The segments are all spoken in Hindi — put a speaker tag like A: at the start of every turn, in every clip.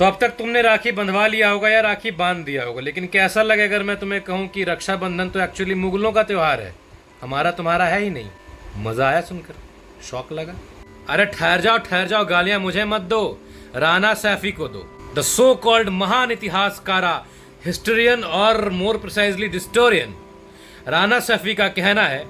A: तो अब तक तुमने राखी बंधवा लिया होगा या राखी बांध दिया होगा, लेकिन कैसा लगे अगर मैं तुम्हें कहूँ कि रक्षाबंधन तो एक्चुअली मुगलों का त्योहार है, हमारा तुम्हारा है ही नहीं। मजा आया सुनकर, शौक लगा? अरे ठहर जाओ, गालियां मुझे मत दो, राणा सैफी को दो। द सो कॉल्ड महान इतिहासकारा, हिस्टोरियन और मोर प्रिसाइजली डिस्टोरियन राणा सैफी का कहना है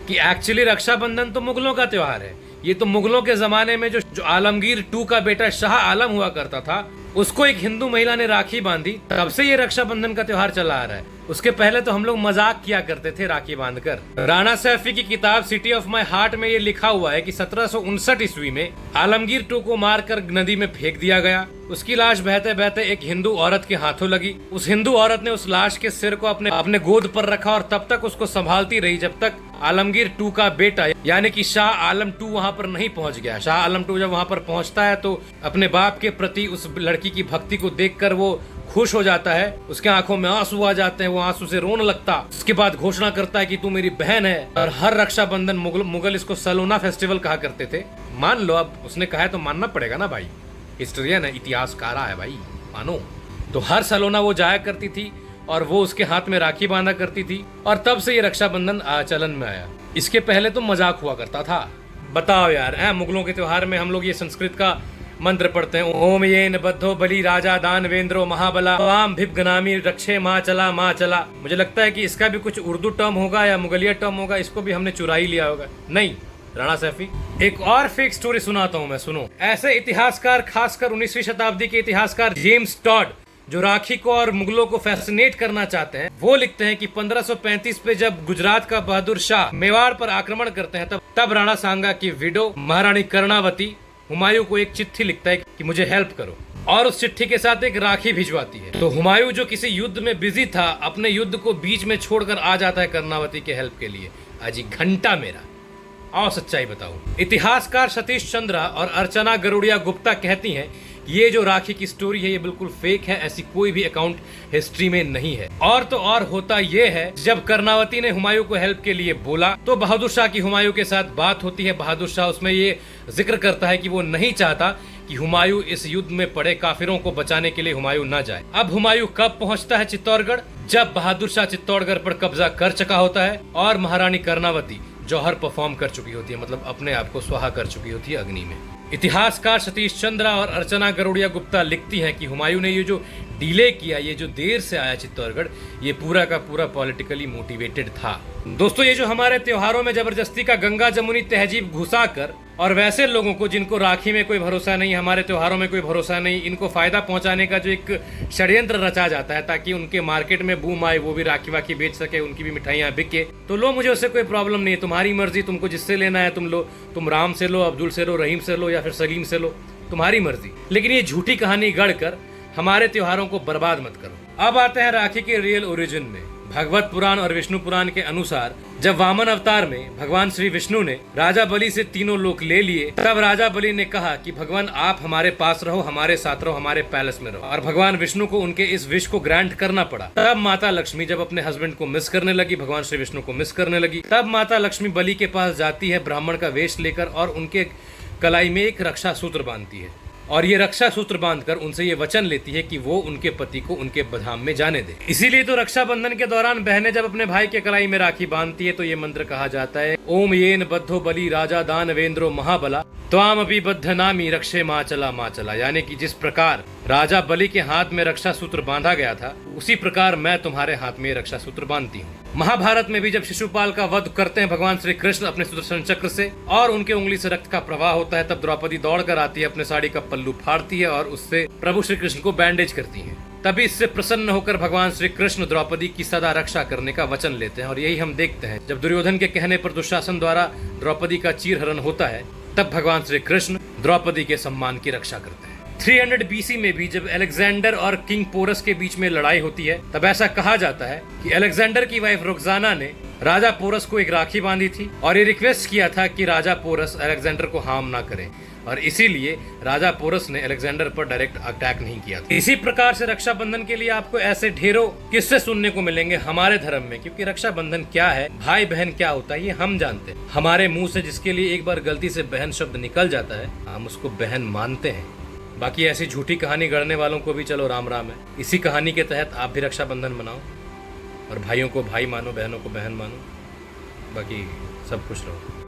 A: कि एक्चुअली रक्षाबंधन तो मुगलों का त्योहार है। ये तो मुगलों के जमाने में जो आलमगीर टू का बेटा शाह आलम हुआ करता था, उसको एक हिंदू महिला ने राखी बांधी, तब से ये रक्षाबंधन का त्योहार चला आ रहा है। उसके पहले तो हम लोग मजाक किया करते थे राखी बांधकर। राणा सैफी की किताब सिटी ऑफ माई हार्ट में ये लिखा हुआ है कि 1759 ईस्वी में आलमगीर टू को मारकर नदी में फेंक दिया गया। उसकी लाश बहते बहते एक हिंदू औरत के हाथों लगी। उस हिंदू औरत ने उस लाश के सिर को अपने गोद पर रखा और तब तक उसको संभालती रही जब तक आलमगीर टू का बेटा यानी कि शाह आलम टू वहां पर नहीं पहुंच गया। शाह आलम टू जब वहां पर पहुंचता है तो अपने बाप के प्रति उस लड़की की भक्ति को देखकर वो खुश हो जाता है, उसके आंखों में आंसू आ जाते हैं, वो आंसू से रोने लगता। उसके बाद घोषणा करता है कि तू मेरी बहन है। और हर रक्षाबंधन मुगल इसको सलोना फेस्टिवल कहा करते थे। मान लो, अब उसने कहा है तो मानना पड़ेगा ना भाई, हिस्टोरियन है, इतिहासकारा है भाई, मानो। तो हर सलोना वो जाया करती थी और वो उसके हाथ में राखी बांधा करती थी और तब से ये रक्षाबंधन चलन में आया। इसके पहले तो मजाक हुआ करता था। बताओ यार, मुगलों के त्योहार में हम लोग ये संस्कृत का मंत्र पढ़ते हैं, ओम येन बद्धो बलि राजा दानवेंद्रो महाबला वाम भिपगनामी रक्षे माँ चला। मुझे लगता है कि इसका भी कुछ उर्दू टर्म होगा या मुगलिया टर्म होगा, इसको भी हमने चुरा ही लिया होगा। नहीं राणा सैफी, एक और फेक स्टोरी सुनाता हूँ मैं, सुनो। ऐसे इतिहासकार, खासकर 19वीं शताब्दी के इतिहासकार जेम्स टॉड, जो राखी को और मुगलों को फैसिनेट करना चाहते हैं, वो लिखते हैं कि 1535 पे जब गुजरात का बहादुर शाह मेवाड़ पर आक्रमण करते हैं तब राणा सांगा की विडो महारानी कर्णावती हुमायूं को एक चिट्ठी लिखता है कि मुझे हेल्प करो, और उस चिट्ठी के साथ एक राखी भिजवाती है। तो हुमायूं जो किसी युद्ध में बिजी था, अपने युद्ध को बीच में छोड़कर आ जाता है कर्णावती के हेल्प के लिए। अजी घंटा मेरा, आओ सच्चाई बताओ। इतिहासकार सतीश चंद्रा और अर्चना गरुड़िया गुप्ता कहती हैं ये जो राखी की स्टोरी है ये बिल्कुल फेक है, ऐसी कोई भी अकाउंट हिस्ट्री में नहीं है। और तो और होता ये है, जब कर्णावती ने हुमायूं को हेल्प के लिए बोला तो बहादुर शाह की हुमायूं के साथ बात होती है। बहादुर शाह उसमें ये जिक्र करता है कि वो नहीं चाहता कि हुमायूं इस युद्ध में पड़े काफिरों को बचाने के लिए हुमायूं न जाए। अब हुमायूं कब पहुंचता है चित्तौड़गढ़? जब बहादुर शाह चित्तौड़गढ़ पर कब्जा कर चुका होता है और महारानी कर्णावती जौहर परफॉर्म कर चुकी होती है, मतलब अपने आप को स्वाहा कर चुकी होती है अग्नि में। इतिहासकार सतीश चंद्रा और अर्चना गरुड़िया गुप्ता लिखती हैं कि हुमायूं ने ये जो डिले किया, ये जो देर से आया चित्तौड़गढ़, ये पूरा का पूरा पॉलिटिकली मोटिवेटेड था। दोस्तों, ये जो हमारे त्योहारों में जबरदस्ती का गंगा जमुनी तहजीब घुसाकर और वैसे लोगों को जिनको राखी में कोई भरोसा नहीं, हमारे त्योहारों में कोई भरोसा नहीं, इनको फायदा पहुंचाने का जो एक षड्यंत्र रचा जाता है ताकि उनके मार्केट में बूम आए, वो भी राखी वाखी बेच सके, उनकी भी मिठाइयाँ बिके, तो लो, मुझे उससे कोई प्रॉब्लम नहीं है। तुम्हारी मर्जी, तुमको जिससे लेना है तुम लो, तुम राम से लो, अब्दुल से लो, रहीम से लो या फिर सलीम से लो, तुम्हारी मर्जी। लेकिन ये झूठी कहानी गढ़कर हमारे त्योहारों को बर्बाद मत करो। अब आते हैं राखी के रियल ओरिजिन में। भगवत पुराण और विष्णु पुराण के अनुसार जब वामन अवतार में भगवान श्री विष्णु ने राजा बलि से तीनों लोक ले लिए, तब राजा बलि ने कहा कि भगवान आप हमारे पास रहो, हमारे साथ रहो, हमारे पैलेस में रहो, और भगवान विष्णु को उनके इस विश को ग्रांट करना पड़ा। तब माता लक्ष्मी जब अपने हस्बैंड को मिस करने लगी, भगवान श्री विष्णु को मिस करने लगी, तब माता लक्ष्मी बलि के पास जाती है ब्राह्मण का वेश लेकर और उनके कलाई में एक रक्षा सूत्र बांधती है और ये रक्षा सूत्र बांधकर उनसे ये वचन लेती है कि वो उनके पति को उनके धाम में जाने दे। इसीलिए तो रक्षाबंधन के दौरान बहनें जब अपने भाई के कलाई में राखी बांधती है तो ये मंत्र कहा जाता है, ओम येन बद्धो बलि राजा दानवेंद्रो महाबला त्वाम अपि बद्ध नामी रक्षे माँ चला। यानी कि जिस प्रकार राजा बलि के हाथ में रक्षा सूत्र बांधा गया था, उसी प्रकार मैं तुम्हारे हाथ में रक्षा सूत्र बांधती हूँ। महाभारत में भी जब शिशुपाल का वध करते हैं भगवान श्री कृष्ण अपने सुदर्शन चक्र से और उनके उंगली से रक्त का प्रवाह होता है, तब द्रौपदी दौड़ कर आती है, अपने साड़ी का पल्लू फाड़ती है और उससे प्रभु श्री कृष्ण को बैंडेज करती है। तभी इससे प्रसन्न होकर भगवान श्री कृष्ण द्रौपदी की सदा रक्षा करने का वचन लेते हैं। और यही हम देखते हैं, जब दुर्योधन के कहने पर दुशासन द्वारा द्रौपदी का चीरहरण होता है, तब भगवान श्री कृष्ण द्रौपदी के सम्मान की रक्षा करते हैं। 300 BC में भी जब अलेक्जेंडर और किंग पोरस के बीच में लड़ाई होती है, तब ऐसा कहा जाता है कि अलेक्जेंडर की वाइफ रुक्साना ने राजा पोरस को एक राखी बांधी थी और ये रिक्वेस्ट किया था कि राजा पोरस अलेक्जेंडर को हार्म ना करे, और इसीलिए राजा पोरस ने अलेक्जेंडर पर डायरेक्ट अटैक नहीं किया था। इसी प्रकार से रक्षाबंधन के लिए आपको ऐसे ढेरों किस्से सुनने को मिलेंगे हमारे धर्म में, क्योंकि रक्षाबंधन क्या है, भाई बहन क्या होता है, ये हम जानते हैं। हमारे मुंह से जिसके लिए एक बार गलती से बहन शब्द निकल जाता है, हम उसको बहन मानते हैं। बाकी ऐसी झूठी कहानी गढ़ने वालों को भी चलो राम राम है। इसी कहानी के तहत आप भी रक्षाबंधन मनाओ और भाइयों को भाई मानो, बहनों को बहन मानो। बाकी सब खुश रहो।